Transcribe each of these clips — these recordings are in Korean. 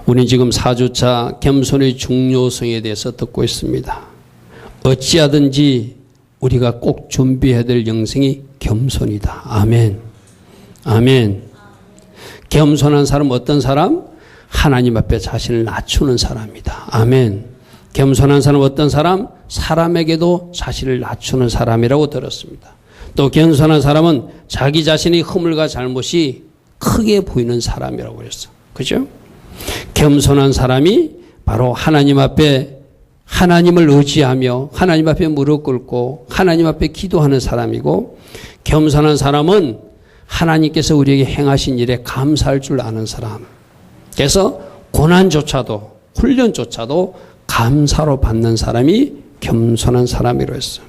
우리는 지금 4주차 겸손의 중요성에 대해서 듣고 있습니다. 어찌하든지 우리가 꼭 준비해야 될 영성이 겸손이다. 아멘. 아멘. 겸손한 사람 어떤 사람? 하나님 앞에 자신을 낮추는 사람이다. 아멘. 겸손한 사람 어떤 사람? 사람에게도 자신을 낮추는 사람이라고 들었습니다. 또 겸손한 사람은 자기 자신의 허물과 잘못이 크게 보이는 사람이라고 그랬어. 그죠? 겸손한 사람이 바로 하나님 앞에 하나님을 의지하며 하나님 앞에 무릎 꿇고 하나님 앞에 기도하는 사람이고, 겸손한 사람은 하나님께서 우리에게 행하신 일에 감사할 줄 아는 사람. 그래서 고난조차도 훈련조차도 감사로 받는 사람이 겸손한 사람이라고 했어요.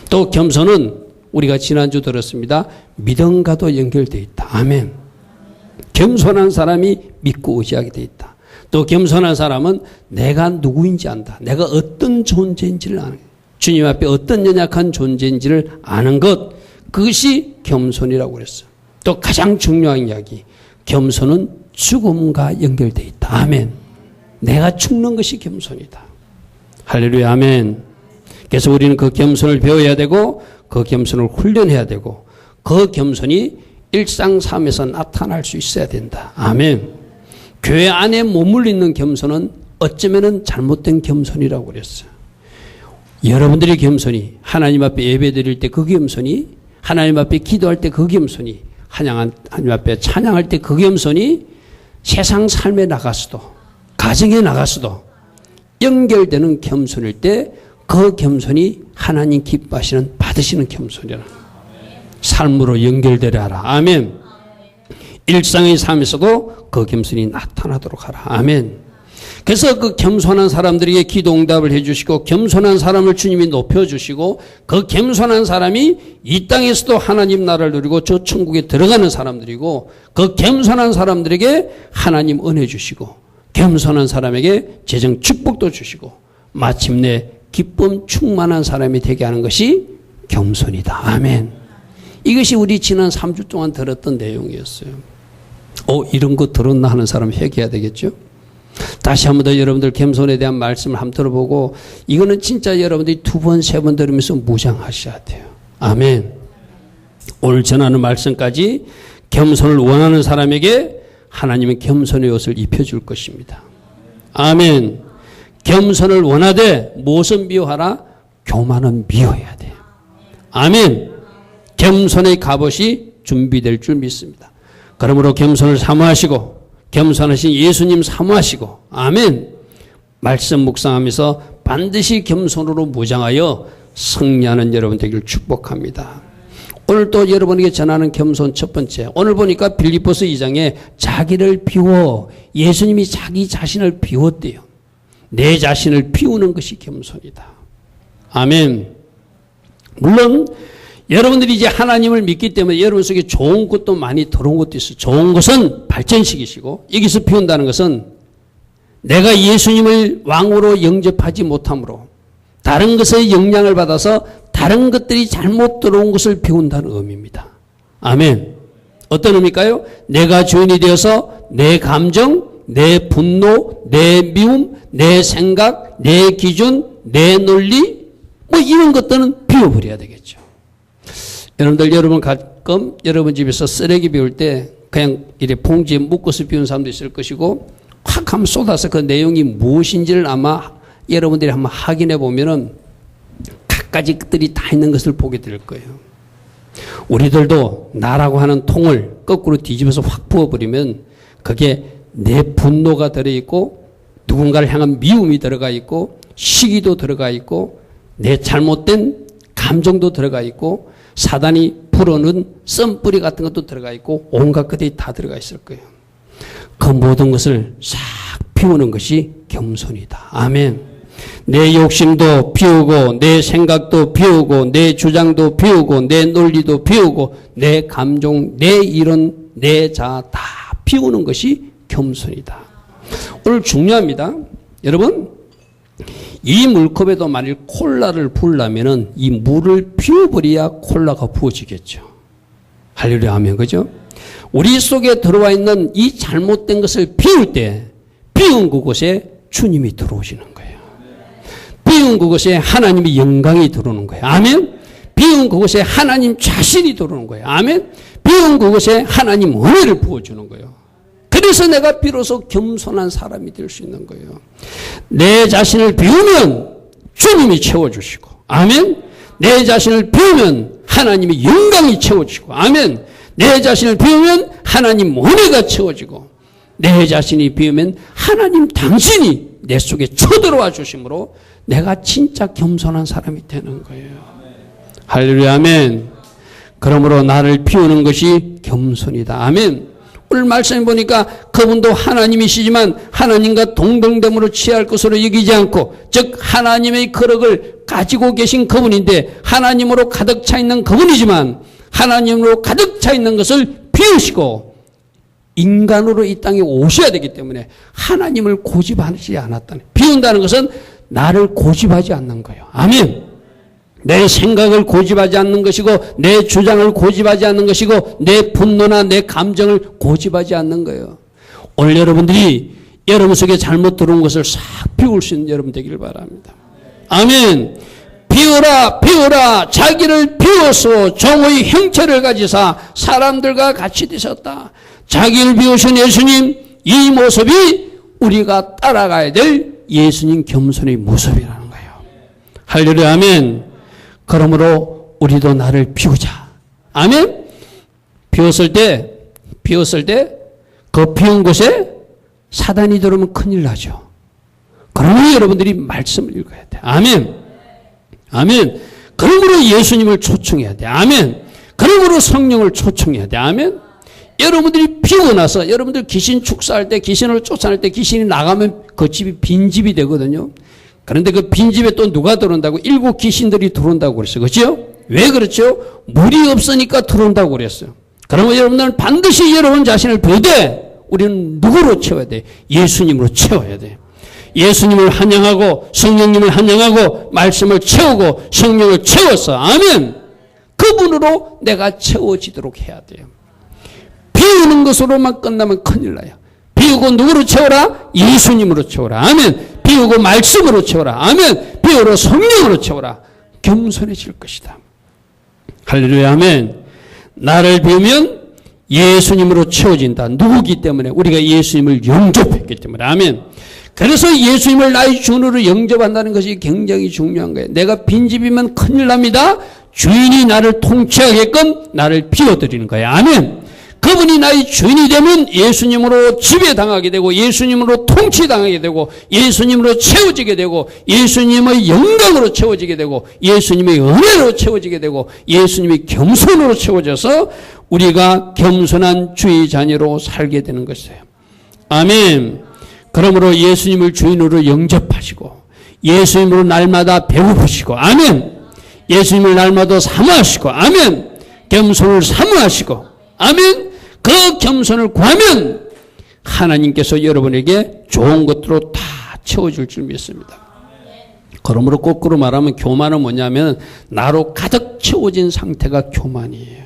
또 겸손은 우리가 지난주 들었습니다. 믿음과도 연결되어 있다. 아멘. 겸손한 사람이 믿고 의지하게 되어 있다. 또 겸손한 사람은 내가 누구인지 안다. 내가 어떤 존재인지를 아는 것. 주님 앞에 어떤 연약한 존재인지를 아는 것. 그것이 겸손이라고 그랬어요. 또 가장 중요한 이야기. 겸손은 죽음과 연결되어 있다. 아멘. 내가 죽는 것이 겸손이다. 할렐루야. 아멘. 그래서 우리는 그 겸손을 배워야 되고 그 겸손을 훈련해야 되고 그 겸손이 일상 삶에서 나타날 수 있어야 된다. 아멘. 교회 안에 머물러 겸손은 어쩌면 잘못된 겸손이라고 그랬어요. 여러분들의 겸손이 하나님 앞에 예배 드릴 때 그 겸손이, 하나님 앞에 기도할 때 그 겸손이, 하나님 앞에 찬양할 때 그 겸손이 세상 삶에 나가서도 가정에 나가서도 연결되는 겸손일 때 그 겸손이 하나님 기뻐하시는 받으시는 겸손이라. 삶으로 연결되려 하라. 아멘. 일상의 삶에서도 그 겸손이 나타나도록 하라. 아멘. 그래서 그 겸손한 사람들에게 기도 응답을 해주시고 겸손한 사람을 주님이 높여주시고 그 겸손한 사람이 이 땅에서도 하나님 나라를 누리고 저 천국에 들어가는 사람들이고 그 겸손한 사람들에게 하나님 은혜 주시고 겸손한 사람에게 재정 축복도 주시고 마침내 기쁨 충만한 사람이 되게 하는 것이 겸손이다. 아멘. 이것이 우리 지난 3주 동안 들었던 내용이었어요. 이런 거 들었나 하는 사람 회개해야 되겠죠? 다시 한 번 더 여러분들 겸손에 대한 말씀을 한번 들어보고 이거는 진짜 여러분들이 2번, 3번 들으면서 무장하셔야 돼요. 아멘. 오늘 전하는 말씀까지 겸손을 원하는 사람에게 하나님은 겸손의 옷을 입혀줄 것입니다. 아멘. 겸손을 원하되 무엇은 미워하라? 교만은 미워해야 돼요. 아멘. 겸손의 갑옷이 준비될 줄 믿습니다. 그러므로 겸손을 사모하시고 겸손하신 예수님 사모하시고 아멘. 말씀 묵상하면서 반드시 겸손으로 무장하여 승리하는 여러분 되기를 축복합니다. 오늘 또 여러분에게 전하는 겸손 첫 번째, 오늘 보니까 빌립보서 2장에 자기를 비워, 예수님이 자기 자신을 비웠대요. 내 자신을 비우는 것이 겸손이다. 아멘. 물론 여러분들이 이제 하나님을 믿기 때문에 여러분 속에 좋은 것도 많이 들어온 것도 있어요. 좋은 것은 발전시키시고 여기서 비운다는 것은 내가 예수님을 왕으로 영접하지 못함으로 다른 것의 영향을 받아서 다른 것들이 잘못 들어온 것을 비운다는 의미입니다. 아멘. 어떤 의미일까요? 내가 주인이 되어서 내 감정, 내 분노, 내 미움, 내 생각, 내 기준, 내 논리 이런 것들은 비워버려야 되겠죠. 여러분 가끔 여러분 집에서 쓰레기 비울 때 그냥 이렇게 봉지에 묶어서 비운 사람도 있을 것이고 확 한번 쏟아서 그 내용이 무엇인지를 아마 여러분들이 한번 확인해 보면은 갖가지 것들이 다 있는 것을 보게 될 거예요. 우리들도 나라고 하는 통을 거꾸로 뒤집어서 확 부어버리면 그게 내 분노가 들어있고 누군가를 향한 미움이 들어가 있고 시기도 들어가 있고 내 잘못된 감정도 들어가 있고 사단이 불어넣은 썬뿌리 같은 것도 들어가 있고 온갖 것들이 다 들어가 있을 거예요. 그 모든 것을 싹 비우는 것이 겸손이다. 아멘. 내 욕심도 비우고 내 생각도 비우고 내 주장도 비우고 내 논리도 비우고 내 감정, 내 이론, 내 자 다 비우는 것이 겸손이다. 오늘 중요합니다. 여러분 이 물컵에도 만일 콜라를 부으려면 이 물을 비워버려야 콜라가 부어지겠죠. 할렐루야 하면 그죠? 우리 속에 들어와 있는 이 잘못된 것을 비울 때 비운 그곳에 주님이 들어오시는 거예요. 비운 그곳에 하나님의 영광이 들어오는 거예요. 아멘. 비운 그곳에 하나님 자신이 들어오는 거예요. 아멘. 비운 그곳에 하나님 은혜를 부어주는 거예요. 그래서 내가 비로소 겸손한 사람이 될 수 있는 거예요. 내 자신을 비우면 주님이 채워주시고, 아멘. 내 자신을 비우면 하나님의 영광이 채워지고, 아멘. 내 자신을 비우면 하나님 은혜가 채워지고, 내 자신이 비우면 하나님 당신이 내 속에 쳐들어와 주심으로 내가 진짜 겸손한 사람이 되는 거예요. 할렐루야, 아멘. 그러므로 나를 비우는 것이 겸손이다. 아멘. 오늘 말씀해 보니까 그분도 하나님이시지만 하나님과 동등됨으로 취할 것으로 여기지 않고, 즉 하나님의 거룩을 가지고 계신 그분인데 하나님으로 가득 차 있는 그분이지만 하나님으로 가득 차 있는 것을 비우시고 인간으로 이 땅에 오셔야 되기 때문에 하나님을 고집하지 않았다는, 비운다는 것은 나를 고집하지 않는 거예요. 아멘. 내 생각을 고집하지 않는 것이고, 내 주장을 고집하지 않는 것이고, 내 분노나 내 감정을 고집하지 않는 거예요. 오늘 여러분들이 여러분 속에 잘못 들어온 것을 싹 비울 수 있는 여러분 되기를 바랍니다. 아멘. 비워라, 비워라. 자기를 비워서 종의 형체를 가지사 사람들과 같이 되셨다. 자기를 비우신 예수님, 이 모습이 우리가 따라가야 될 예수님 겸손의 모습이라는 거예요. 할렐루야, 아멘. 그러므로 우리도 나를 비우자. 아멘. 비웠을 때 그 비운 곳에 사단이 들어오면 큰일 나죠. 그러므로 여러분들이 말씀을 읽어야 돼. 아멘. 아멘. 그러므로 예수님을 초청해야 돼. 아멘. 그러므로 성령을 초청해야 돼. 아멘. 여러분들이 비우고 나서 여러분들 귀신 축사할 때, 귀신을 쫓아낼 때 귀신이 나가면 그 집이 빈집이 되거든요. 그런데 그 빈집에 또 누가 들어온다고? 7 귀신들이 들어온다고 그랬어요. 그렇죠? 왜 그렇죠? 물이 없으니까 들어온다고 그랬어요. 그러면 여러분들은 반드시 여러분 자신을 비우되 우리는 누구로 채워야 돼? 예수님으로 채워야 돼. 예수님을 환영하고 성령님을 환영하고 말씀을 채우고 성령을 채워서, 아멘. 그분으로 내가 채워지도록 해야 돼요. 비우는 것으로만 끝나면 큰일 나요. 비우고 누구로 채워라? 예수님으로 채워라. 아멘. 비우고 말씀으로 채워라. 아멘. 비우고 성령으로 채워라. 겸손해질 것이다. 할렐루야, 아멘. 나를 비우면 예수님으로 채워진다. 누구기 때문에? 우리가 예수님을 영접했기 때문에. 아멘. 그래서 예수님을 나의 주인으로 영접한다는 것이 굉장히 중요한 거예요. 내가 빈집이면 큰일 납니다. 주인이 나를 통치하게끔 나를 비워드리는 거예요. 아멘. 그분이 나의 주인이 되면 예수님으로 지배당하게 되고 예수님으로 통치당하게 되고 예수님으로 채워지게 되고 예수님의 영광으로 채워지게 되고 예수님의 은혜로 채워지게 되고 예수님의 겸손으로 채워져서 우리가 겸손한 주의 자녀로 살게 되는 것이에요. 아멘. 그러므로 예수님을 주인으로 영접하시고 예수님으로 날마다 배고프시고, 아멘. 예수님을 날마다 사모하시고, 아멘. 겸손을 사모하시고, 아멘. 그 겸손을 구하면 하나님께서 여러분에게 좋은 것들로 다 채워줄 줄 믿습니다. 그러므로 거꾸로 말하면 교만은 뭐냐면 나로 가득 채워진 상태가 교만이에요.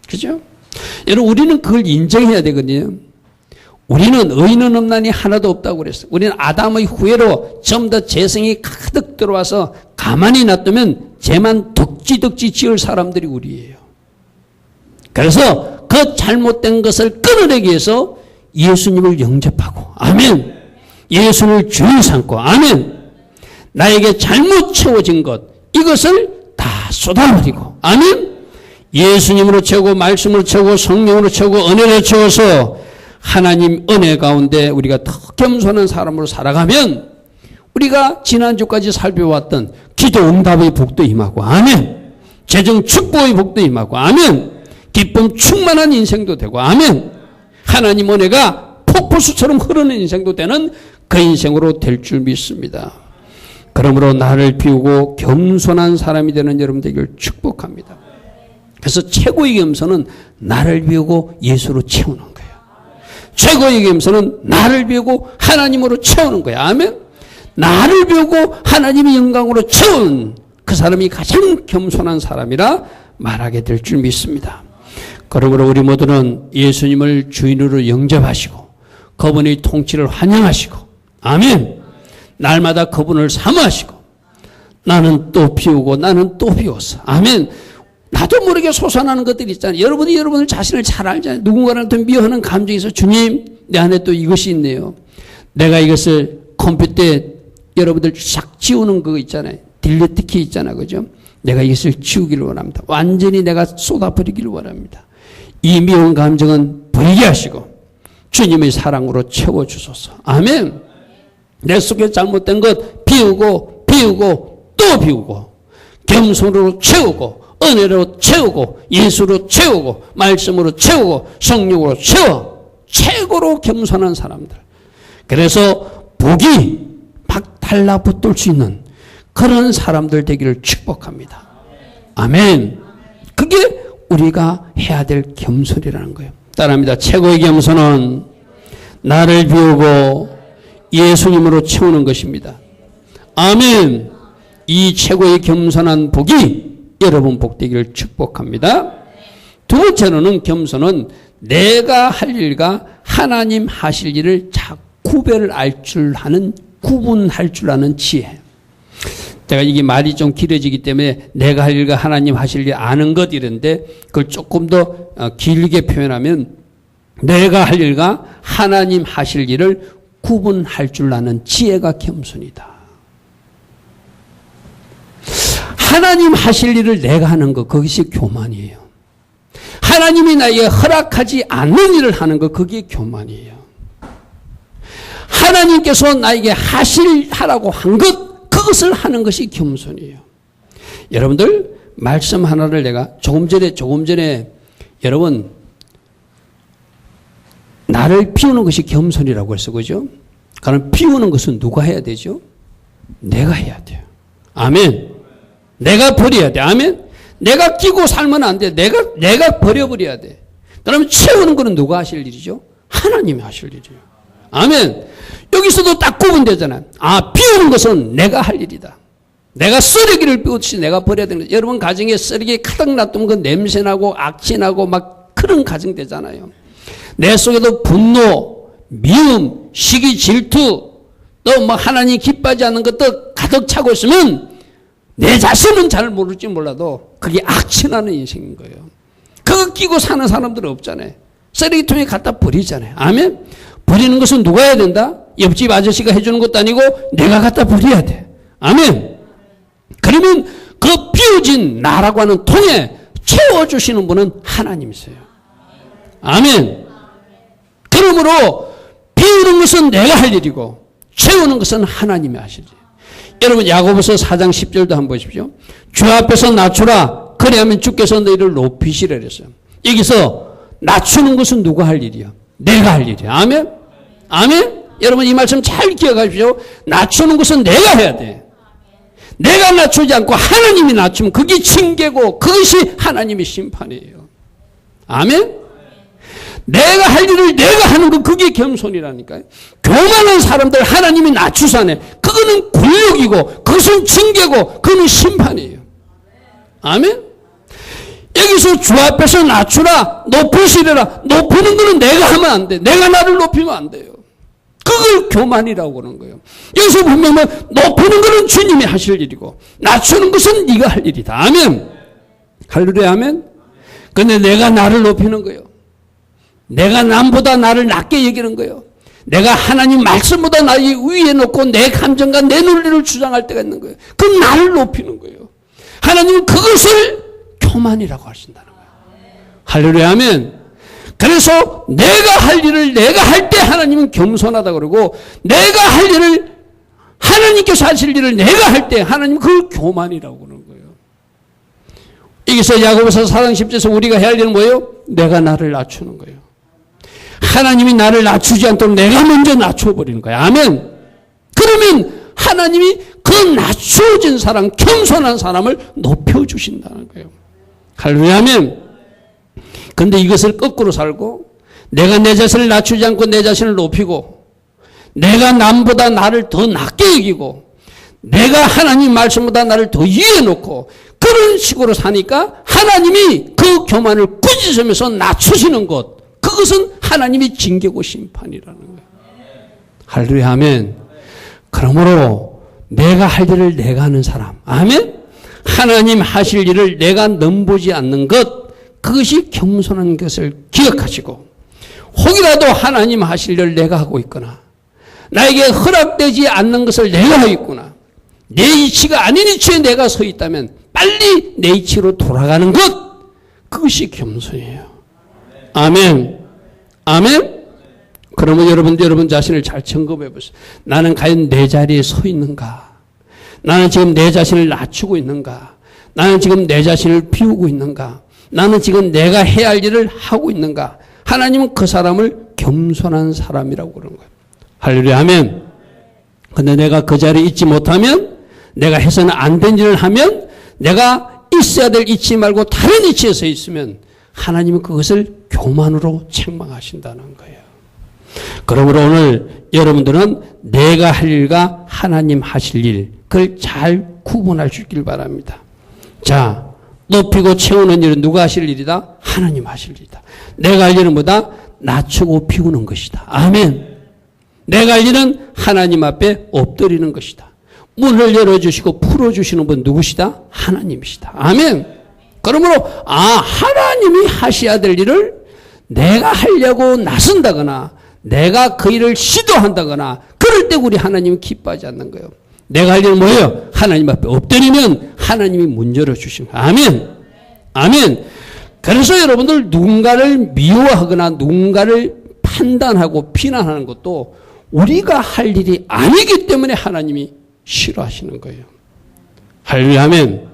그죠? 여러분, 우리는 그걸 인정해야 되거든요. 우리는 의인은 없나니 하나도 없다고 그랬어요. 우리는 아담의 후예로 전부 다 죄성이 가득 들어와서 가만히 놔두면 죄만 덕지덕지 지을 사람들이 우리예요. 그래서 그 잘못된 것을 끊어내기 위해서 예수님을 영접하고, 아멘. 예수님을 주인 삼고, 아멘. 나에게 잘못 채워진 것, 이것을 다 쏟아버리고, 아멘. 예수님으로 채우고 말씀으로 채우고 성령으로 채우고 은혜로 채워서 하나님 은혜 가운데 우리가 더 겸손한 사람으로 살아가면 우리가 지난주까지 살펴왔던 기도 응답의 복도 임하고, 아멘. 재정 축복의 복도 임하고, 아멘. 기쁨 충만한 인생도 되고, 아멘. 하나님 은혜가 폭포수처럼 흐르는 인생도 되는 그 인생으로 될 줄 믿습니다. 그러므로 나를 비우고 겸손한 사람이 되는 여러분 되기를 축복합니다. 그래서 최고의 겸손은 나를 비우고 예수로 채우는 거예요. 최고의 겸손은 나를 비우고 하나님으로 채우는 거예요. 아멘. 나를 비우고 하나님의 영광으로 채운 그 사람이 가장 겸손한 사람이라 말하게 될 줄 믿습니다. 그러므로 우리 모두는 예수님을 주인으로 영접하시고 그분의 통치를 환영하시고, 아멘. 날마다 그분을 사모하시고, 나는 또 비우고 나는 또 비웠어. 아멘. 나도 모르게 솟아나는 것들이 있잖아요. 여러분이 여러분을 자신을 잘 알잖아요. 누군가를 또 미워하는 감정이 있어. 주님, 내 안에 또 이것이 있네요. 내가 이것을 컴퓨터에 여러분들 싹 지우는 거 있잖아요. 딜리트 키 있잖아요. 그죠? 내가 이것을 지우기를 원합니다. 완전히 내가 쏟아버리기를 원합니다. 이 미운 감정은 버리게 하시고 주님의 사랑으로 채워주소서. 아멘. 내 속에 잘못된 것 비우고 또 비우고 겸손으로 채우고 은혜로 채우고 예수로 채우고 말씀으로 채우고 성령으로 채워 최고로 겸손한 사람들. 그래서 복이 막 달라붙을 수 있는 그런 사람들 되기를 축복합니다. 아멘. 그게 우리가 해야 될 겸손이라는 거예요. 따라합니다. 최고의 겸손은 나를 비우고 예수님으로 채우는 것입니다. 아멘. 이 최고의 겸손한 복이 여러분 복되기를 축복합니다. 두 번째로는 겸손은 내가 할 일과 하나님 하실 일을 구분할 줄 아는 지혜. 제가 이게 말이 좀 길어지기 때문에 내가 할 일과 하나님 하실 일 아는 것 이런데 그걸 조금 더 길게 표현하면 내가 할 일과 하나님 하실 일을 구분할 줄 아는 지혜가 겸손이다. 하나님 하실 일을 내가 하는 것, 그것이 교만이에요. 하나님이 나에게 허락하지 않는 일을 하는 것, 그게 교만이에요. 하나님께서 나에게 하라고 한 것, 그것을 하는 것이 겸손이에요. 여러분들, 말씀 하나를 내가 조금 전에 여러분, 나를 비우는 것이 겸손이라고 했어, 그죠? 그럼 비우는 것은 누가 해야 되죠? 내가 해야 돼요. 아멘. 내가 버려야 돼. 아멘. 내가 끼고 살면 안 돼. 내가 버려버려야 돼. 그러면 채우는 것은 누가 하실 일이죠? 하나님이 하실 일이에요. 아멘. 여기서도 딱 구분되잖아요. 비우는 것은 내가 할 일이다. 내가 쓰레기를 비우듯이 내가 버려야 되는 거예요. 여러분 가정에 쓰레기 가득 놔두면 그 냄새나고 악취나고 막 그런 가정 되잖아요. 내 속에도 분노, 미움, 시기, 질투, 또 뭐 하나님 기뻐하지 않는 것도 가득 차고 있으면 내 자신은 잘 모를지 몰라도 그게 악취나는 인생인 거예요. 그거 끼고 사는 사람들은 없잖아요. 쓰레기통에 갖다 버리잖아요. 아멘? 버리는 것은 누가 해야 된다? 옆집 아저씨가 해주는 것도 아니고 내가 갖다 버려야 돼. 아멘? 그러면 그 비워진 나라고 하는 통에 채워주시는 분은 하나님이세요. 아멘? 그러므로 비우는 것은 내가 할 일이고 채우는 것은 하나님이 하실 일. 여러분 야고보서 4장 10절도 한번 보십시오. 주 앞에서 낮추라. 그래야면 주께서 너희를 높이시라 그랬어요. 여기서 낮추는 것은 누가 할 일이야? 내가 할 일이야. 아멘? 아멘? 여러분 이 말씀 잘 기억하십시오. 낮추는 것은 내가 해야 돼. 내가 낮추지 않고 하나님이 낮추면 그게 징계고 그것이 하나님의 심판이에요. 아멘? 내가 할 일을 내가 하는 거 그게 겸손이라니까요. 교만한 사람들 하나님이 낮추사네. 그거는 굴욕이고 그것은 징계고 그거는 심판이에요. 아멘? 여기서 주 앞에서 낮추라 높이시려라. 높이는 거는 내가 하면 안 돼. 내가 나를 높이면 안 돼요. 그걸 교만이라고 그러는 거예요. 여기서 분명히 높이는 거는 주님이 하실 일이고 낮추는 것은 네가 할 일이다. 아멘? 할렐루야 아멘? 근데 내가 나를 높이는 거예요. 내가 남보다 나를 낮게 여기는 거예요. 내가 하나님 말씀보다 나를 위에 놓고 내 감정과 내 논리를 주장할 때가 있는 거예요. 그건 나를 높이는 거예요. 하나님은 그것을 교만이라고 하신다는 거예요. 할렐루야 아멘. 그래서 내가 할 일을 내가 할 때 하나님은 겸손하다 그러고 내가 할 일을 하나님께서 하실 일을 내가 할 때 하나님은 그걸 교만이라고 그러는 거예요. 여기서 야고보서 4장 10절에서 우리가 해야 할 일은 뭐예요? 내가 나를 낮추는 거예요. 하나님이 나를 낮추지 않도록 내가 먼저 낮춰버리는 거야. 아멘. 그러면 하나님이 그 낮추어진 사람, 겸손한 사람을 높여주신다는 거예요. 할렐루야 아멘. 근데 이것을 거꾸로 살고 내가 내 자신을 낮추지 않고 내 자신을 높이고 내가 남보다 나를 더 낮게 여기고 내가 하나님 말씀보다 나를 더 위에 놓고 그런 식으로 사니까 하나님이 그 교만을 꾸짖으면서 낮추시는 것, 그것은 하나님의 징계고 심판이라는 거예요. 할렐루야, 아멘. 그러므로 내가 할 일을 내가 하는 사람, 아멘. 하나님 하실 일을 내가 넘보지 않는 것, 그것이 겸손한 것을 기억하시고, 혹이라도 하나님 하실 일을 내가 하고 있거나 나에게 허락되지 않는 것을 내가 하고 있구나, 내 이치가 아닌 이치에 내가 서 있다면 빨리 내 이치로 돌아가는 것, 그것이 겸손이에요. 아멘. 아멘. 그러면 여러분 자신을 잘 점검해 보세요. 나는 과연 내 자리에 서 있는가? 나는 지금 내 자신을 낮추고 있는가? 나는 지금 내 자신을 비우고 있는가? 나는 지금 내가 해야 할 일을 하고 있는가? 하나님은 그 사람을 겸손한 사람이라고 그러는 거예요. 할렐루야, 아멘. 근데 내가 그 자리에 있지 못하면, 내가 해서는 안 된 일을 하면, 내가 있어야 될 이치 말고 다른 이치에 서 있으면 하나님은 그것을 교만으로 책망하신다는 거예요. 그러므로 오늘 여러분들은 내가 할 일과 하나님 하실 일, 그걸 잘 구분할 수 있길 바랍니다. 자, 높이고 채우는 일은 누가 하실 일이다? 하나님 하실 일이다. 내가 할 일은 뭐다? 낮추고 비우는 것이다. 아멘. 내가 할 일은 하나님 앞에 엎드리는 것이다. 문을 열어주시고 풀어주시는 분 누구시다? 하나님이시다. 아멘. 그러므로 하나님이 하셔야 될 일을 내가 하려고 나선다거나 내가 그 일을 시도한다거나 그럴 때 우리 하나님은 기뻐하지 않는 거예요. 내가 할 일은 뭐예요? 하나님 앞에 엎드리면 하나님이 문 열어주신 거예요. 아멘. 아멘. 그래서 여러분들 누군가를 미워하거나 누군가를 판단하고 비난하는 것도 우리가 할 일이 아니기 때문에 하나님이 싫어하시는 거예요. 할렐루야, 아멘.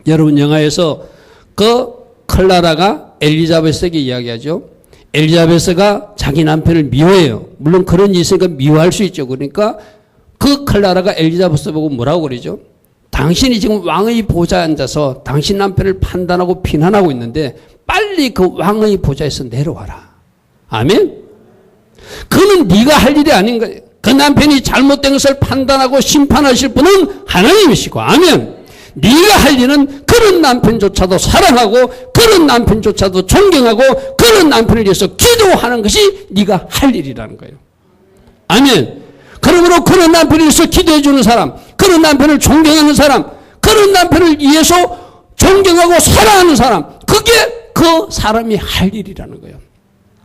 여러분 영화에서 그 클라라가 엘리자베스에게 이야기하죠. 엘리자베스가 자기 남편을 미워해요. 물론 그런 일이 있으니까 미워할 수 있죠. 그러니까 그 클라라가 엘리자베스 보고 뭐라고 그러죠? 당신이 지금 왕의 보좌에 앉아서 당신 남편을 판단하고 비난하고 있는데 빨리 그 왕의 보좌에서 내려와라. 아멘. 그는 네가 할 일이 아닌 거예요. 그 남편이 잘못된 것을 판단하고 심판하실 분은 하나님이시고, 아멘. 네가 할 일은 그런 남편조차도 사랑하고 그런 남편조차도 존경하고 그런 남편을 위해서 기도하는 것이 네가 할 일이라는 거예요. 아멘. 그러므로 그런 남편을 위해서 기도해 주는 사람, 그런 남편을 존경하는 사람, 그런 남편을 위해서 존경하고 사랑하는 사람, 그게 그 사람이 할 일이라는 거예요.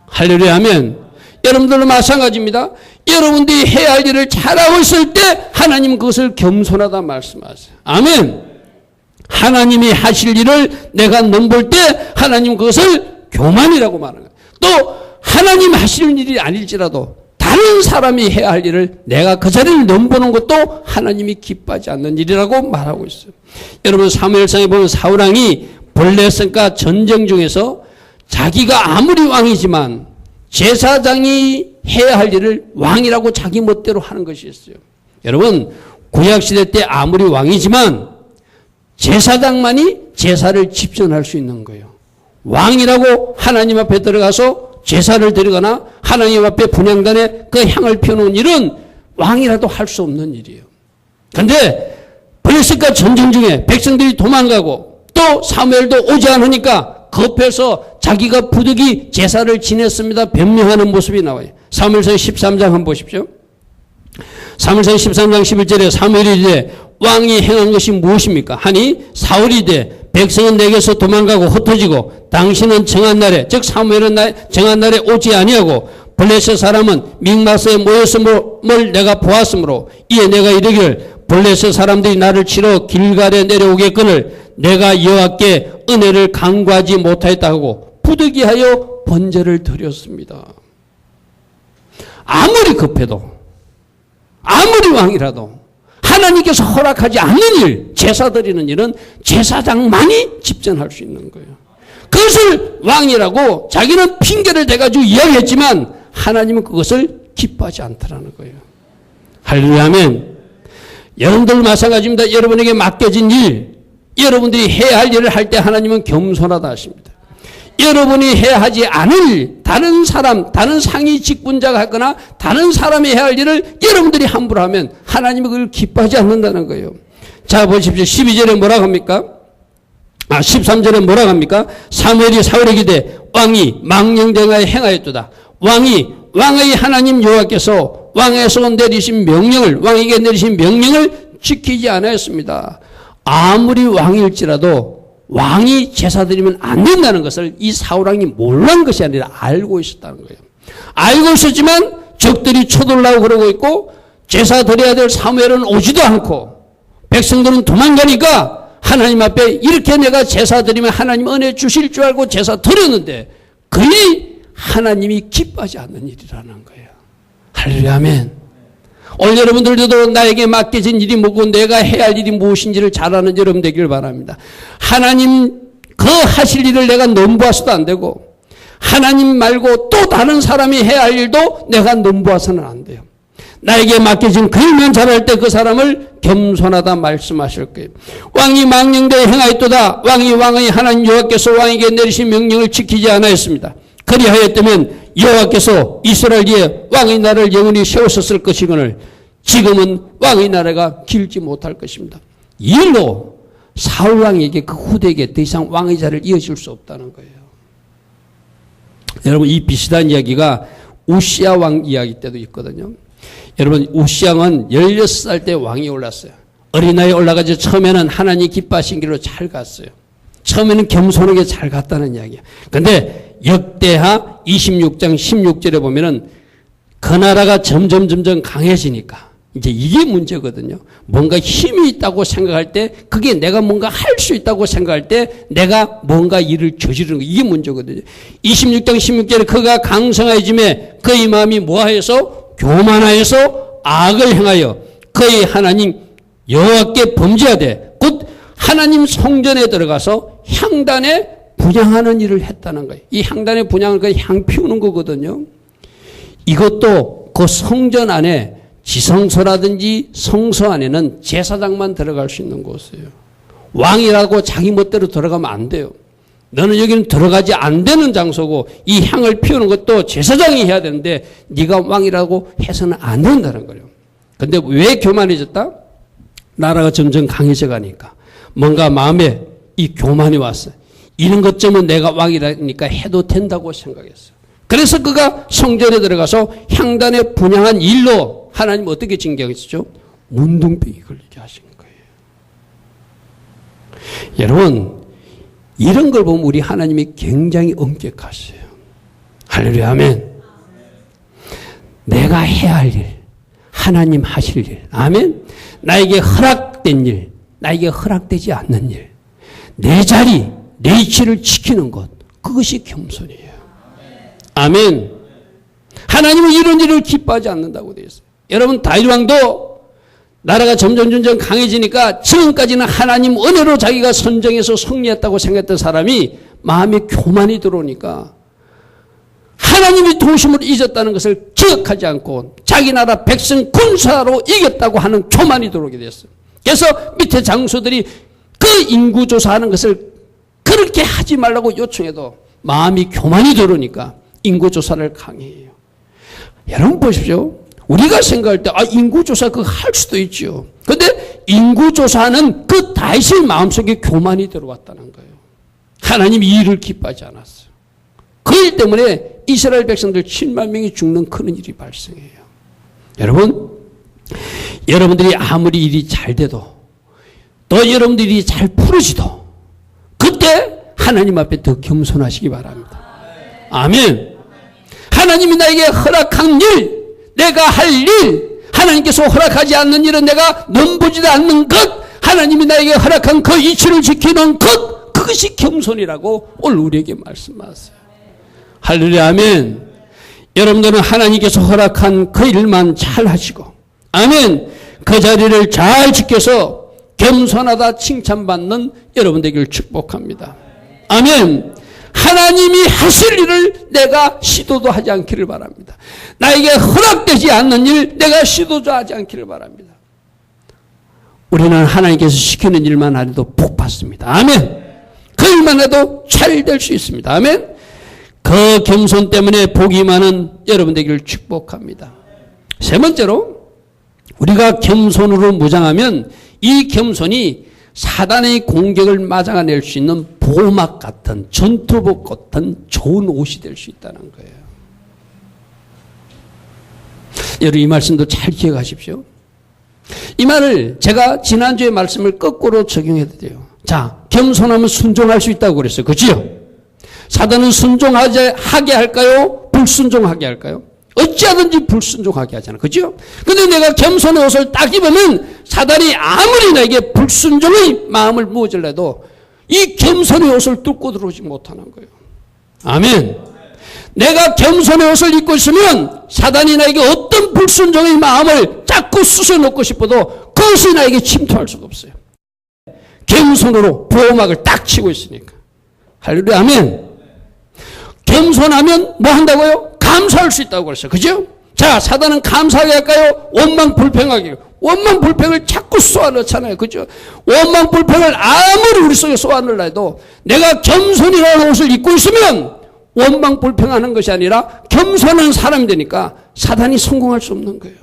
할렐루야, 아멘. 여러분들도 마찬가지입니다. 여러분들이 해야 할 일을 잘하고 있을 때 하나님 그것을 겸손하다 말씀하세요. 아멘. 하나님이 하실 일을 내가 넘볼 때 하나님 그것을 교만이라고 말하는 거예요. 또 하나님 하실 일이 아닐지라도 다른 사람이 해야 할 일을 내가 그 자리를 넘보는 것도 하나님이 기뻐하지 않는 일이라고 말하고 있어요. 여러분 사무엘상에 보면 사울왕이 블레셋과 전쟁 중에서 자기가 아무리 왕이지만 제사장이 해야 할 일을 왕이라고 자기 멋대로 하는 것이 있어요. 여러분 구약시대 때 아무리 왕이지만 제사장만이 제사를 집전할 수 있는 거예요. 왕이라고 하나님 앞에 들어가서 제사를 드리거나 하나님 앞에 분향단에 그 향을 피워놓은 일은 왕이라도 할 수 없는 일이에요. 그런데 블레셋과 전쟁 중에 백성들이 도망가고 또 사무엘도 오지 않으니까 급해서 자기가 부득이 제사를 지냈습니다. 변명하는 모습이 나와요. 사무엘상 13장 한번 보십시오. 사무엘상 13장 11절에 사무엘이 이제 왕이 행한 것이 무엇입니까? 하니 사울이 이제 백성은 내게서 도망가고 흩어지고 당신은 정한 날에 즉 사무엘은 정한 날에 오지 아니하고 블레셋 사람은 믹마스에 모였음을 내가 보았으므로 이에 내가 이르기를 블레셋 사람들이 나를 치러 길갈에 내려오겠거늘 내가 여호와께 은혜를 간구하지 못하였다 하고 부득이하여 번제를 드렸습니다. 아무리 급해도 아무리 왕이라도 하나님께서 허락하지 않는 일, 제사 드리는 일은 제사장만이 집전할 수 있는 거예요. 그것을 왕이라고 자기는 핑계를 대가지고 이야기했지만 하나님은 그것을 기뻐하지 않더라는 거예요. 할렐루야, 아멘. 여러분들 마찬가지입니다. 여러분에게 맡겨진 일, 여러분들이 해야 할 일을 할 때 하나님은 겸손하다 하십니다. 여러분이 해야 하지 않을 일, 다른 사람, 다른 상위 직분자가 하거나 다른 사람이 해야 할 일을 여러분들이 함부로 하면 하나님은 그걸 기뻐하지 않는다는 거예요. 자, 보십시오. 12절에 뭐라고 합니까? 13절에 뭐라고 합니까? 사무엘이 사울에게 대 왕이 망령쟁하에 행하였도다. 왕의 하나님 여호와께서 왕에서 내리신 명령을, 왕에게 내리신 명령을 지키지 않았습니다. 아무리 왕일지라도 왕이 제사 드리면 안 된다는 것을 이 사울왕이 몰랐는 것이 아니라 알고 있었다는 거예요. 알고 있었지만 적들이 쳐들라고 그러고 있고 제사 드려야 될 사무엘은 오지도 않고 백성들은 도망가니까 하나님 앞에 이렇게 내가 제사 드리면 하나님 은혜 주실 줄 알고 제사 드렸는데 그이 하나님이 기뻐하지 않는 일이라는 거예요. 할렐루야, 아멘. 오늘 여러분들도 나에게 맡겨진 일이 뭐고 내가 해야 할 일이 무엇인지를 잘 아는 여러분 되기를 바랍니다. 하나님 그 하실 일을 내가 넘보아서도 안 되고 하나님 말고 또 다른 사람이 해야 할 일도 내가 넘보아서는 안 돼요. 나에게 맡겨진 그 일만 잘할 때 그 사람을 겸손하다 말씀하실 거예요. 왕이 망령되이 행하였도다. 왕의 하나님 여호와께서 왕에게 내리신 명령을 지키지 않았습니다. 그리하였다면 여호와께서 이스라엘에 왕의 나라를 영원히 세우셨을 것이거늘 지금은 왕의 나라가 길지 못할 것입니다. 이 일로 사울왕에게 그 후대에게 더 이상 왕의 자리를 이어줄 수 없다는 거예요. 여러분, 이 비슷한 이야기가 우시야 왕 이야기 때도 있거든요. 여러분, 우시야 왕은 16살 때 왕이 올랐어요. 어린아이에 올라가서 처음에는 하나님 기뻐하신 길로 잘 갔어요. 처음에는 겸손하게 잘 갔다는 이야기야. 근데 역대하 26장 16절에 보면은 그 나라가 점점 강해지니까 이제 이게 문제거든요. 뭔가 힘이 있다고 생각할 때 그게 내가 뭔가 할 수 있다고 생각할 때 내가 뭔가 일을 저지르는 거 이게 문제거든요. 26장 16절에 그가 강성하여짐에 그의 마음이 뭐하여서 교만하여서 악을 행하여 그의 하나님 여호와께 범죄하되 곧 하나님 성전에 들어가서 향단에 분향하는 일을 했다는 거예요. 이 향단에 분향은 그 향 피우는 거거든요. 이것도 그 성전 안에 지성소라든지 성소 안에는 제사장만 들어갈 수 있는 곳이에요. 왕이라고 자기 멋대로 들어가면 안 돼요. 너는 여기는 들어가지 안 되는 장소고 이 향을 피우는 것도 제사장이 해야 되는데 네가 왕이라고 해서는 안 된다는 거예요. 근데 왜 교만해졌다? 나라가 점점 강해져 가니까 뭔가 마음에 이 교만이 왔어요. 이런 것쯤은 내가 왕이라니까 해도 된다고 생각했어요. 그래서 그가 성전에 들어가서 향단에 분향한 일로 하나님 어떻게 징계하셨죠? 문둥병이 걸리게 하신 거예요. 여러분, 이런 걸 보면 우리 하나님이 굉장히 엄격하세요. 할렐루야, 아멘. 내가 해야 할 일, 하나님 하실 일, 아멘. 나에게 허락된 일, 나에게 허락되지 않는 일, 내 자리, 내 위치를 지키는 것, 그것이 겸손이에요. 아멘. 하나님은 이런 일을 기뻐하지 않는다고 되어 있어요. 여러분, 다윗 왕도 나라가 점점 강해지니까 지금까지는 하나님 은혜로 자기가 선정해서 승리했다고 생각했던 사람이 마음에 교만이 들어오니까 하나님이 도우심을 잊었다는 것을 기억하지 않고 자기 나라 백성 군사로 이겼다고 하는 교만이 들어오게 됐어요. 그래서 밑에 장수들이 그 인구조사하는 것을 그렇게 하지 말라고 요청해도 마음이 교만이 들어오니까 인구조사를 강요해요. 여러분 보십시오. 우리가 생각할 때 인구조사 그거 할 수도 있죠. 그런데 인구조사는 그 다윗의 마음속에 교만이 들어왔다는 거예요. 하나님이 이 일을 기뻐하지 않았어요. 그 일 때문에 이스라엘 백성들 7만 명이 죽는 그런 일이 발생해요. 여러분, 여러분들이 아무리 일이 잘 돼도 또 여러분들이 잘 풀어지도 그때 하나님 앞에 더 겸손하시기 바랍니다. 아멘. 하나님이 나에게 허락한 일, 내가 할 일, 하나님께서 허락하지 않는 일은 내가 넘보지도 않는 것, 하나님이 나에게 허락한 그 이치를 지키는 것, 그것이 겸손이라고 오늘 우리에게 말씀하세요. 할렐루야, 아멘. 여러분들은 하나님께서 허락한 그 일만 잘 하시고, 아멘. 그 자리를 잘 지켜서 겸손하다 칭찬받는 여러분 되기를 축복합니다. 아멘. 하나님이 하실 일을 내가 시도도 하지 않기를 바랍니다. 나에게 허락되지 않는 일 내가 시도도 하지 않기를 바랍니다. 우리는 하나님께서 시키는 일만 하려도 복 받습니다. 아멘. 그 일만 해도 잘 될 수 있습니다. 아멘. 그 겸손 때문에 복이 많은 여러분 되기를 축복합니다. 세 번째로 우리가 겸손으로 무장하면 이 겸손이 사단의 공격을 막아낼 수 있는 보호막 같은 전투복 같은 좋은 옷이 될 수 있다는 거예요. 여러분 이 말씀도 잘 기억하십시오. 이 말을 제가 지난주에 말씀을 거꾸로 적용해도 돼요. 자, 겸손하면 순종할 수 있다고 그랬어요. 그치요? 사단은 순종하게 할까요? 불순종하게 할까요? 어찌하든지 불순종하게 하잖아. 그죠? 근데 내가 겸손의 옷을 딱 입으면 사단이 아무리 나에게 불순종의 마음을 무어질래도 이 겸손의 옷을 뚫고 들어오지 못하는 거예요. 아멘. 내가 겸손의 옷을 입고 있으면 사단이 나에게 어떤 불순종의 마음을 자꾸 쑤셔놓고 싶어도 그것이 나에게 침투할 수가 없어요. 겸손으로 보호막을 딱 치고 있으니까. 할렐루야. 아멘. 겸손하면 뭐 한다고요? 감사할 수 있다고 그랬어요. 그죠? 자, 사단은 감사하게 할까요? 원망불평하게. 원망불평을 자꾸 쏘아넣잖아요. 그죠? 원망불평을 아무리 우리 속에 쏘아넣으려 해도 내가 겸손이라는 옷을 입고 있으면 원망불평하는 것이 아니라 겸손한 사람이 되니까 사단이 성공할 수 없는 거예요.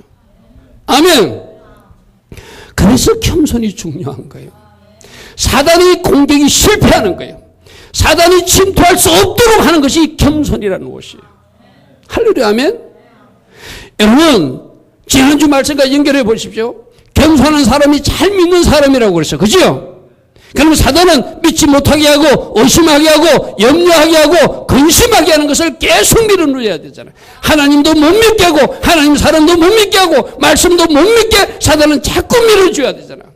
아멘. 그래서 겸손이 중요한 거예요. 사단의 공격이 실패하는 거예요. 사단이 침투할 수 없도록 하는 것이 겸손이라는 옷이에요. 할렐루야. 아멘. 여러분 지난주 말씀과 연결해 보십시오. 겸손한 사람이 잘 믿는 사람이라고 그랬어요. 그죠? 그러면 사단은 믿지 못하게 하고 의심하게 하고 염려하게 하고 근심하게 하는 것을 계속 밀어넣어야 되잖아요. 하나님도 못 믿게 하고 하나님 사람도 못 믿게 하고 말씀도 못 믿게 사단은 자꾸 밀어줘야 되잖아요.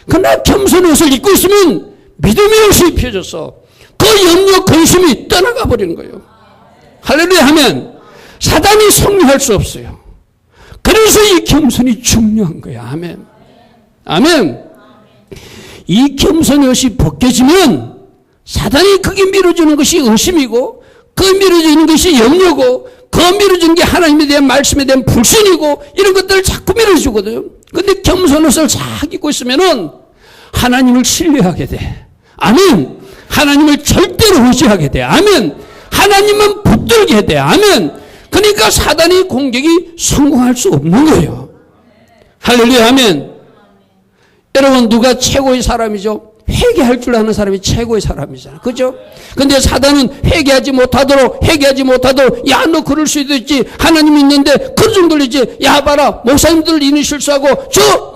그러나 겸손의 옷을 입고 있으면 믿음의 옷이 입혀져서 그 염려 근심이 떠나가 버리는 거예요. 할렐루야. 하면 사단이 승리할 수 없어요. 그래서 이 겸손이 중요한 거예요. 아멘. 아멘. 이 겸손의 옷이 벗겨지면 사단이 크게 밀어주는 것이 의심이고 그 밀어주는 것이 염려고 그 밀어주는 게 하나님에 대한 말씀에 대한 불신이고 이런 것들을 자꾸 밀어주거든요. 근데 겸손의 옷을 싹 입고 있으면은 하나님을 신뢰하게 돼. 아멘. 하나님을 절대로 의지하게 돼. 아멘. 하나님만 붙들게 돼. 아멘. 그러니까 사단의 공격이 성공할 수 없는 거예요. 할렐루야. 아멘. 여러분 누가 최고의 사람이죠? 회개할 줄 아는 사람이 최고의 사람이잖아. 그죠? 근데 사단은 회개하지 못하도록 야 너 그럴 수도 있지. 하나님이 있는데 그 정도로 이제 야 봐라 목사님들 이는 실수하고 저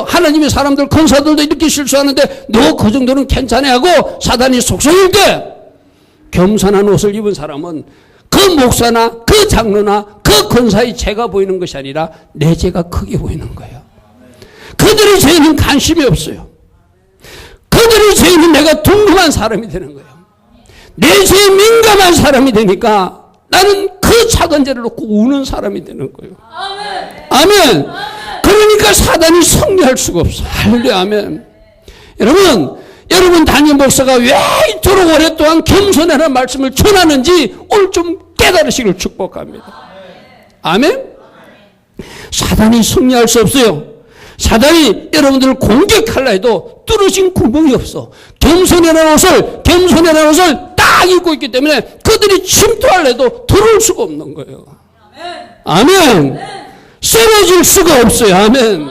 하나님의 사람들 권사들도 이렇게 실수하는데 너 그 정도는 괜찮아 하고 사단이 속성일 때 겸손한 옷을 입은 사람은 그 목사나 그 장로나 그 권사의 죄가 보이는 것이 아니라 내 죄가 크게 보이는 거예요. 그들의 죄는 관심이 없어요. 그들의 죄는 내가 둥근한 사람이 되는 거예요. 내 죄에 민감한 사람이 되니까 나는 그 작은 죄를 놓고 우는 사람이 되는 거예요. 아멘. 그러니까 사단이 승리할 수가 없어. 할렐루야. 아멘. 여러분 담임 목사가 왜 이토록 오랫동안 겸손하라는 말씀을 전하는지 오늘 좀 깨달으시길 축복합니다. 아멘. 사단이 승리할 수 없어요. 사단이 여러분들을 공격하려 해도 뚫어진 구멍이 없어. 겸손이라는 옷을 딱 입고 있기 때문에 그들이 침투하려 해도 들어올 수가 없는 거예요. 아멘. 쓰러질 수가 없어요. 아멘.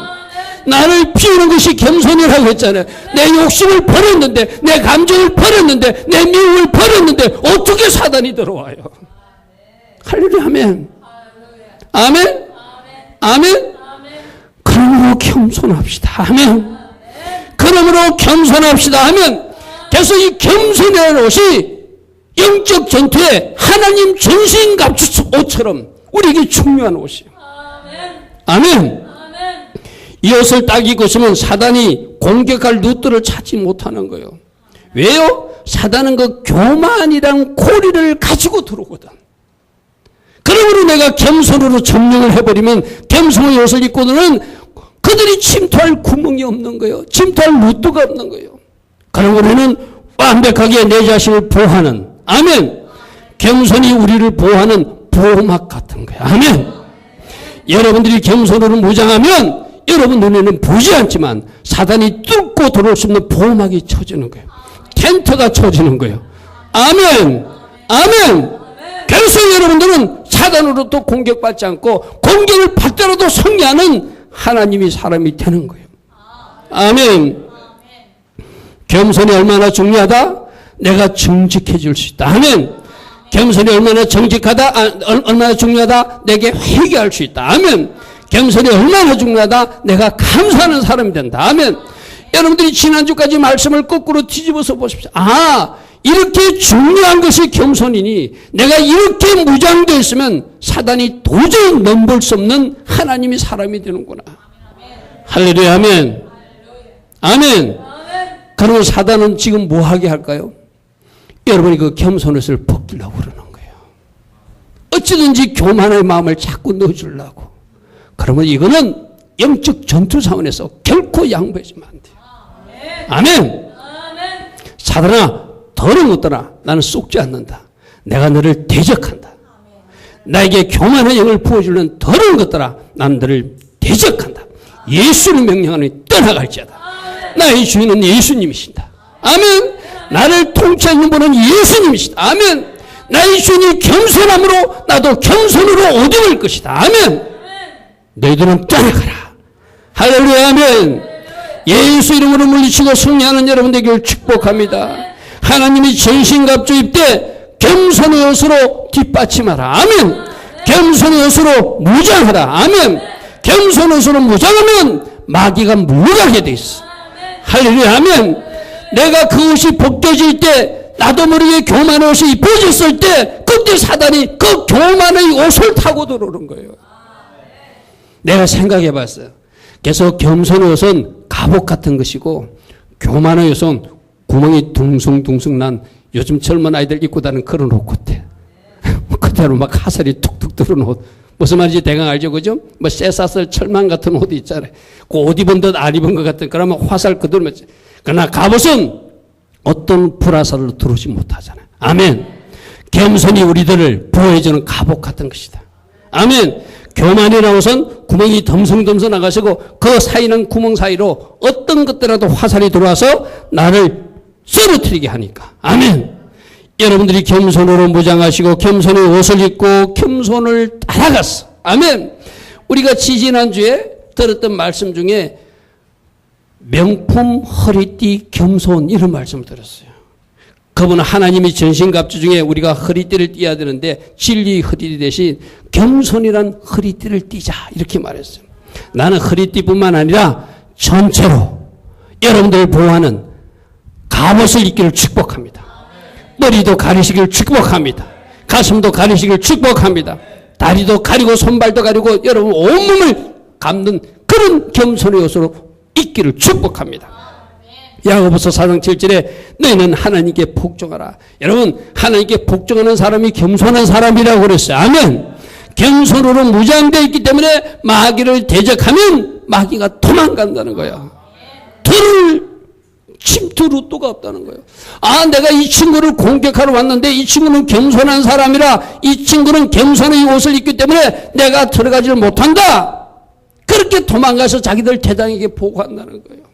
나를 피우는 것이 겸손이라고 했잖아요. 내 욕심을 버렸는데, 내 감정을 버렸는데, 내 미움을 버렸는데 어떻게 사단이 들어와요? 할렐루야. 아멘. 아멘. 아멘. 그러므로 겸손합시다. 아멘. 그러므로 겸손합시다. 아멘. 그래서 이 겸손이라는 옷이 영적 전투에 하나님 전신 갑주 옷처럼 우리에게 중요한 옷이에요. 아멘. 이 옷을 딱 입고 있으면 사단이 공격할 루트를 찾지 못하는 거예요. 왜요? 사단은 그 교만이란 고리를 가지고 들어오거든. 그러므로 내가 겸손으로 점령을 해버리면 겸손의 옷을 입고는 그들이 침투할 구멍이 없는 거예요. 침투할 루트가 없는 거예요. 그러므로 우리는 완벽하게 내 자신을 보호하는, 아멘. 겸손이 우리를 보호하는 보호막 같은 거예요. 아멘. 여러분들이 겸손으로 무장하면 여러분 눈에는 보이지 않지만 사단이 뚫고 들어올 수 없는 보호막이 쳐지는 거예요. 텐트가 쳐지는 거예요. 아멘. 아멘. 그래서 여러분들은 사단으로부터 공격받지 않고 공격을 받더라도 승리하는 하나님이 사람이 되는 거예요. 아멘. 겸손이 얼마나 중요하다? 내가 정직해질 수 있다. 아멘. 겸손이 얼마나 얼마나 중요하다? 내게 회개할 수 있다. 아멘. 겸손이 얼마나 중요하다. 내가 감사하는 사람이 된다. 아멘. 여러분들이 지난주까지 말씀을 거꾸로 뒤집어서 보십시오. 아, 이렇게 중요한 것이 겸손이니 내가 이렇게 무장되어 있으면 사단이 도저히 넘볼 수 없는 하나님이 사람이 되는구나. 할렐루야. 아멘. 아멘. 그러면 사단은 지금 뭐 하게 할까요? 여러분이 그 겸손을 벗기려고 그러는 거예요. 어찌든지 교만의 마음을 자꾸 넣어주려고. 그러면 이거는 영적 전투 차원에서 결코 양보해주면 안 돼요. 아멘. 사단아, 더러운 것들아, 나는 속지 않는다. 내가 너를 대적한다. 나에게 교만의 영을 부어주는 더러운 것들아, 난 너를 대적한다. 예수를 명령하니 떠나갈지어다. 나의 주인은 예수님이신다. 아멘. 나를 통치하는 분은 예수님이시다. 아멘. 나의 주인이 겸손함으로 나도 겸손으로 얻을 것이다. 아멘. 너희들은 떠나가라. 할렐루야. 아멘. 예수 이름으로 물리치고 승리하는 여러분 되기를 축복합니다. 하나님이 전신갑주 입되 겸손의 옷으로 뒷받침하라. 아멘. 겸손의 옷으로 무장하라. 아멘. 겸손의 옷으로 무장하면 마귀가 물러가게 돼 있어. 할렐루야. 아멘. 내가 그 옷이 벗겨질 때 나도 모르게 교만의 옷이 입혀졌을 때 그때 사단이 그 교만의 옷을 타고 들어오는 거예요. 내가 생각해 봤어요. 그래서 겸손의 옷은 갑옷 같은 것이고 교만의 옷은 구멍이 둥숭둥숭 난 요즘 젊은 아이들 입고 다니는 그런 옷 같아. 그대로 막 화살이 툭툭 들어오는 옷. 무슨 말인지 대강 알죠? 그죠? 뭐 쇠사슬 철망 같은 옷이 있잖아요. 그 옷 입은 듯 안 입은 것 같은 그러면 화살 그대로 맞지. 그러나 갑옷은 어떤 불화살로 들어오지 못하잖아요. 아멘. 겸손이 우리들을 보호해주는 갑옷 같은 것이다. 아멘. 교만이라는 옷은 구멍이 덤성덤성 나가시고 그 사이는 구멍 사이로 어떤 것들라도 화살이 들어와서 나를 쓰러뜨리게 하니까. 아멘. 여러분들이 겸손으로 무장하시고 겸손의 옷을 입고 겸손을 따라갔어. 아멘. 우리가 지지난주에 들었던 말씀 중에 명품 허리띠 겸손 이런 말씀을 들었어요. 그분은 하나님이 전신갑주 중에 우리가 허리띠를 띠어야 되는데 진리 허리띠 대신 겸손이란 허리띠를 띠자 이렇게 말했어요. 나는 허리띠뿐만 아니라 전체로 여러분들을 보호하는 갑옷을 입기를 축복합니다. 머리도 가리시기를 축복합니다. 가슴도 가리시기를 축복합니다. 다리도 가리고 손발도 가리고 여러분 온몸을 감는 그런 겸손의 옷으로 입기를 축복합니다. 야고보서 4장 7절에 너희는 하나님께 복종하라. 여러분 하나님께 복종하는 사람이 겸손한 사람이라고 그랬어요. 아멘. 겸손으로 무장되어 있기 때문에 마귀를 대적하면 마귀가 도망간다는 거예요. 침투 루트가 없다는 거예요. 아, 내가 이 친구를 공격하러 왔는데 이 친구는 겸손한 사람이라 이 친구는 겸손의 옷을 입기 때문에 내가 들어가지를 못한다. 그렇게 도망가서 자기들 대장에게 보고한다는 거예요.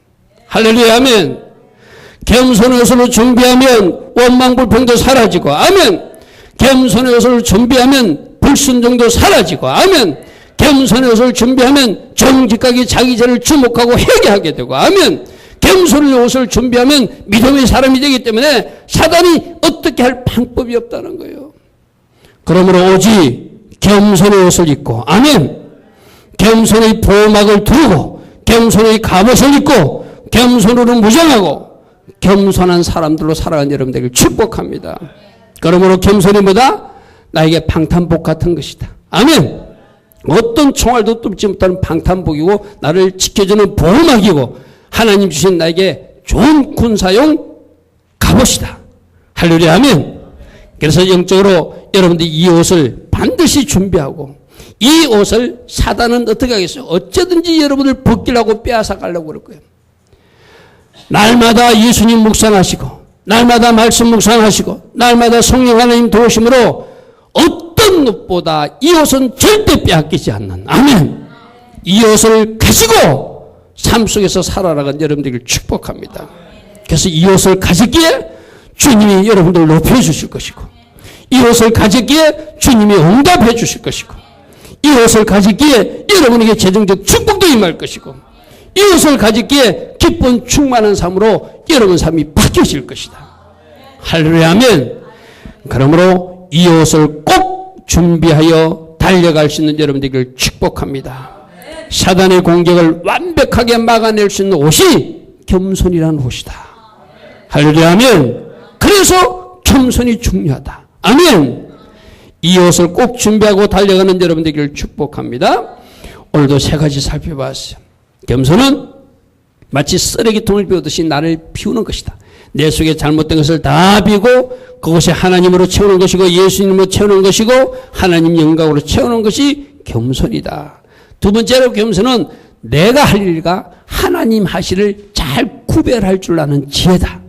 할렐루야. 아멘. 겸손의 옷을 준비하면 원망불평도 사라지고 아멘. 겸손의 옷을 준비하면 불순종도 사라지고 아멘. 겸손의 옷을 준비하면 정직하게 자기 죄를 주목하고 회개하게 되고 아멘. 겸손의 옷을 준비하면 믿음의 사람이 되기 때문에 사단이 어떻게 할 방법이 없다는 거예요. 그러므로 오직 겸손의 옷을 입고 아멘. 겸손의 보호막을 두르고 겸손의 갑옷을 입고 겸손으로 무장하고 겸손한 사람들로 살아가는 여러분들을 축복합니다. 그러므로 겸손이 뭐다? 나에게 방탄복 같은 것이다. 아멘. 어떤 총알도 뚫지 못하는 방탄복이고 나를 지켜주는 보호막이고 하나님 주신 나에게 좋은 군사용 갑옷이다. 할렐루야. 아멘. 그래서 영적으로 여러분들이 이 옷을 반드시 준비하고 이 옷을 사단은 어떻게 하겠어요? 어쩌든지 여러분을 벗기려고 빼앗아 가려고 그럴 거예요. 날마다 예수님 묵상하시고 날마다 말씀 묵상하시고 날마다 성령 하나님 도우심으로 어떤 옷보다 이 옷은 절대 빼앗기지 않는 아멘. 이 옷을 가지고 삶 속에서 살아나간 여러분들을 축복합니다. 그래서 이 옷을 가졌기에 주님이 여러분들을 높여주실 것이고 이 옷을 가졌기에 주님이 응답해 주실 것이고 이 옷을 가졌기에 여러분에게 재정적 축복도 임할 것이고 이 옷을 가졌기에 기쁜 충만한 삶으로 여러분 삶이 바뀌어질 것이다. 할렐루야. 아멘. 그러므로 이 옷을 꼭 준비하여 달려갈 수 있는 여러분들을 축복합니다. 사단의 공격을 완벽하게 막아낼 수 있는 옷이 겸손이라는 옷이다. 할렐루야, 아멘. 그래서 겸손이 중요하다. 아멘. 이 옷을 꼭 준비하고 달려가는 여러분 되기를 축복합니다. 오늘도 세 가지 살펴봤어요. 겸손은 마치 쓰레기통을 비우듯이 나를 비우는 것이다. 내 속에 잘못된 것을 다 비우고 그것이 하나님으로 채우는 것이고 예수님으로 채우는 것이고 하나님 영광으로 채우는 것이 겸손이다. 두 번째로 겸손은 내가 할 일과 하나님 하시를 잘 구별할 줄 아는 지혜다.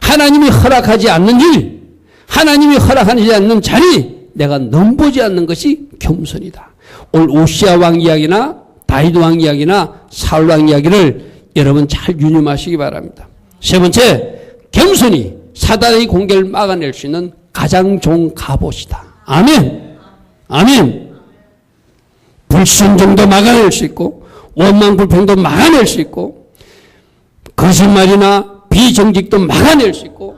하나님이 허락하지 않는 일, 하나님이 허락하지 않는 자리, 내가 넘보지 않는 것이 겸손이다. 오늘 오시아 왕 이야기나 다윗 왕 이야기나 사울 왕 이야기를 여러분 잘 유념하시기 바랍니다. 세 번째, 겸손이 사단의 공격을 막아낼 수 있는 가장 좋은 갑옷이다. 아멘. 아멘. 불순종도 막아낼 수 있고 원망 불평도 막아낼 수 있고 거짓말이나 비정직도 막아낼 수 있고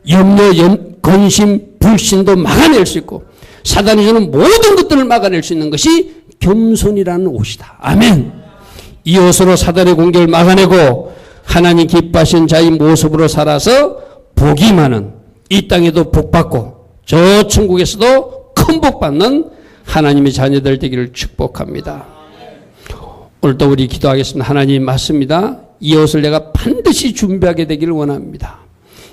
염려, 근심, 불신도 막아낼 수 있고 사단이 주는 모든 것들을 막아낼 수 있는 것이 겸손이라는 옷이다. 아멘. 이 옷으로 사단의 공격을 막아내고 하나님 기뻐하신 자의 모습으로 살아서 복이 많은 이 땅에도 복받고 저 천국에서도 큰 복받는 하나님의 자녀들 되기를 축복합니다. 오늘도 우리 기도하겠습니다. 하나님 맞습니다. 이 옷을 내가 반드시 준비하게 되기를 원합니다.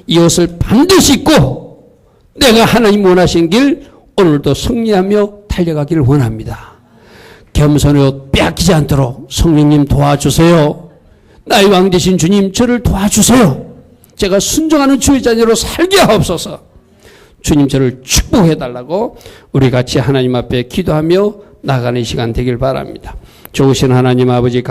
이 옷을 반드시 입고 내가 하나님 원하신 길 오늘도 승리하며 달려가기를 원합니다. 겸손의 옷 빼앗기지 않도록 성령님 도와주세요. 나의 왕 되신 주님 저를 도와주세요. 제가 순종하는 주의 자녀로 살게 하옵소서. 주님 저를 축복해달라고 우리 같이 하나님 앞에 기도하며 나가는 시간 되길 바랍니다. 좋으신 하나님 아버지